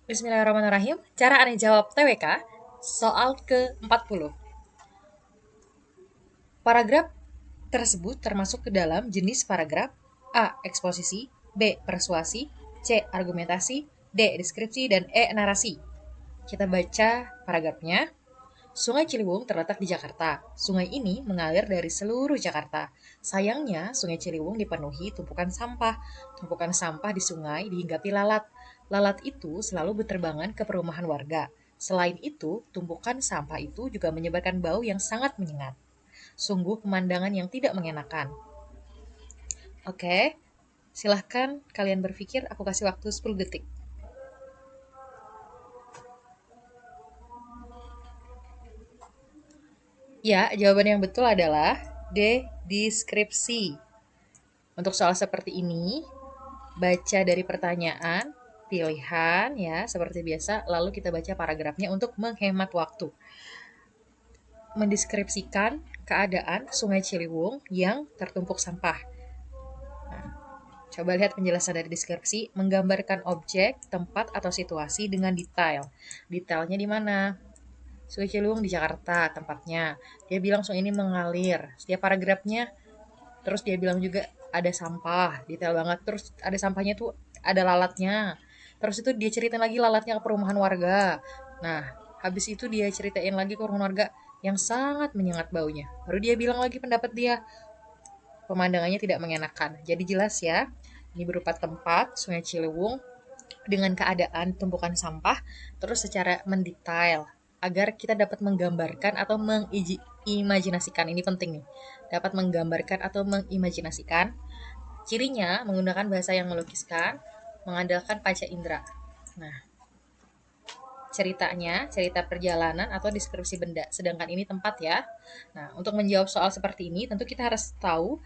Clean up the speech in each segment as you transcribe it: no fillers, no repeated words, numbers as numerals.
Bismillahirrahmanirrahim. Cara aneh jawab TWK, soal ke-40. Paragraf tersebut termasuk ke dalam jenis paragraf A. Eksposisi, B. Persuasi, C. Argumentasi, D. Deskripsi, dan E. Narasi. Kita baca paragrafnya. Sungai Ciliwung terletak di Jakarta. Sungai ini mengalir dari seluruh Jakarta. Sayangnya, Sungai Ciliwung dipenuhi tumpukan sampah. Tumpukan sampah di sungai dihinggapi lalat. Lalat itu selalu berterbangan ke perumahan warga. Selain itu, tumpukan sampah itu juga menyebarkan bau yang sangat menyengat. Sungguh pemandangan yang tidak mengenakan. Oke, silahkan kalian berpikir, aku kasih waktu 10 detik. Ya, jawaban yang betul adalah D. Deskripsi. Untuk soal seperti ini, baca dari pertanyaan, pilihan ya, seperti biasa, lalu kita baca paragrafnya untuk menghemat waktu. Mendeskripsikan keadaan Sungai Ciliwung yang tertumpuk sampah. Nah, coba lihat penjelasan dari deskripsi, menggambarkan objek, tempat, atau situasi dengan detail. Detailnya di mana? Sungai Ciliwung di Jakarta tempatnya. Dia bilang sungai ini mengalir. Setiap paragrafnya, terus dia bilang juga ada sampah, detail banget. Terus ada sampahnya tuh ada lalatnya. Terus itu dia ceritain lagi lalatnya ke perumahan warga. Nah, habis itu dia ceritain lagi ke perumahan warga yang sangat menyengat baunya. Baru dia bilang lagi pendapat dia, pemandangannya tidak mengenakan. Jadi jelas ya, ini berupa tempat Sungai Ciliwung dengan keadaan tumpukan sampah, terus secara mendetail agar kita dapat menggambarkan atau mengimajinasikan. Ini penting nih. Dapat menggambarkan atau mengimajinasikan. Cirinya menggunakan bahasa yang melukiskan, mengandalkan panca indera. Nah, ceritanya, cerita perjalanan atau deskripsi benda. Sedangkan ini tempat ya. Nah, untuk menjawab soal seperti ini, tentu kita harus tahu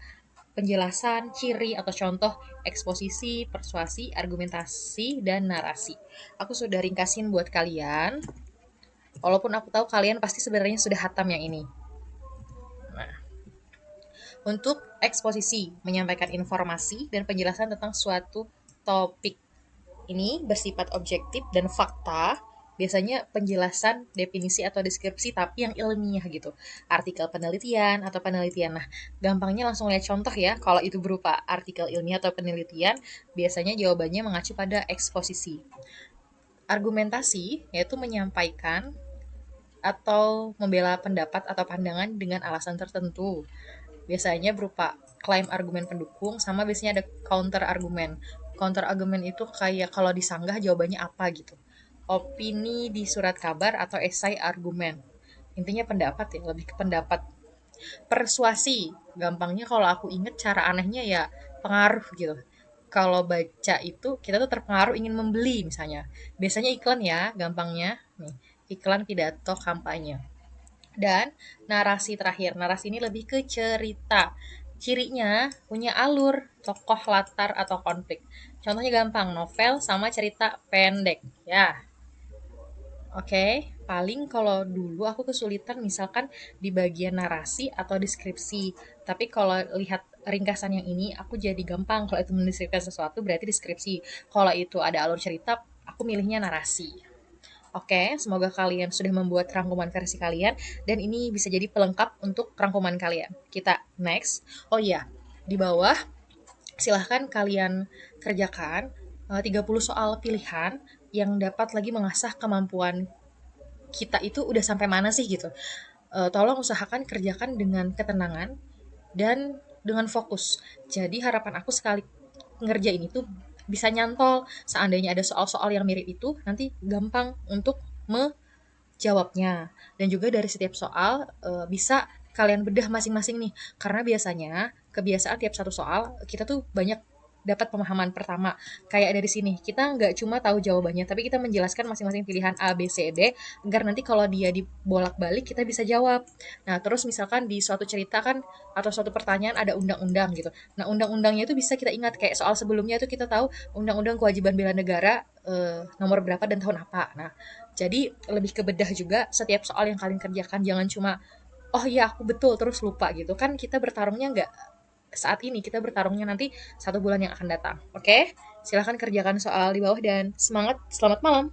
penjelasan, ciri atau contoh eksposisi, persuasi, argumentasi, dan narasi. Aku sudah ringkasin buat kalian. Walaupun aku tahu kalian pasti sebenarnya sudah hatam yang ini. Nah, untuk eksposisi, menyampaikan informasi dan penjelasan tentang suatu topik. Ini bersifat objektif dan fakta, biasanya penjelasan, definisi atau deskripsi tapi yang ilmiah gitu. Artikel penelitian atau penelitian. Nah, gampangnya langsung lihat contoh ya. Kalau itu berupa artikel ilmiah atau penelitian, biasanya jawabannya mengacu pada eksposisi. Argumentasi yaitu menyampaikan atau membela pendapat atau pandangan dengan alasan tertentu. Biasanya berupa klaim argumen pendukung sama biasanya ada counter argumen. Counter argumen itu kayak kalau disanggah jawabannya apa gitu. Opini di surat kabar atau esai argumen. Intinya pendapat ya, lebih ke pendapat. Persuasi, gampangnya kalau aku inget cara anehnya ya pengaruh gitu. Kalau baca itu kita tuh terpengaruh ingin membeli misalnya. Biasanya iklan ya, gampangnya. Nih, iklan pidato kampanye. Dan narasi terakhir, narasi ini lebih ke cerita. Cirinya punya alur, tokoh latar atau konflik. Contohnya gampang, novel sama cerita pendek. Ya, oke. Paling kalau dulu aku kesulitan misalkan di bagian narasi atau deskripsi. Tapi kalau lihat ringkasan yang ini, aku jadi gampang. Kalau itu mendeskripsikan sesuatu berarti deskripsi. Kalau itu ada alur cerita, aku milihnya narasi. Oke, semoga kalian sudah membuat rangkuman versi kalian dan ini bisa jadi pelengkap untuk rangkuman kalian. Kita next. Oh iya, di bawah silahkan kalian kerjakan 30 soal pilihan yang dapat lagi mengasah kemampuan kita itu udah sampai mana sih gitu. Tolong usahakan kerjakan dengan ketenangan dan dengan fokus. Jadi harapan aku sekali ngerjain itu bisa nyantol. Seandainya ada soal-soal yang mirip itu, nanti gampang untuk menjawabnya. Dan juga dari setiap soal bisa kalian bedah masing-masing nih. Karena biasanya kebiasaan tiap satu soal kita tuh banyak dapat pemahaman pertama. Kayak dari sini, kita nggak cuma tahu jawabannya, tapi kita menjelaskan masing-masing pilihan A, B, C, D, agar nanti kalau dia dibolak-balik, kita bisa jawab. Nah, terus misalkan di suatu cerita kan, atau suatu pertanyaan ada undang-undang gitu. Nah, undang-undangnya itu bisa kita ingat, kayak soal sebelumnya itu kita tahu undang-undang kewajiban bela negara nomor berapa dan tahun apa. Nah, jadi lebih ke bedah juga setiap soal yang kalian kerjakan, jangan cuma oh iya aku betul terus lupa gitu kan, kita bertarungnya nggak saat ini, kita bertarungnya nanti 1 bulan yang akan datang. Oke, silahkan kerjakan soal di bawah dan semangat, selamat malam.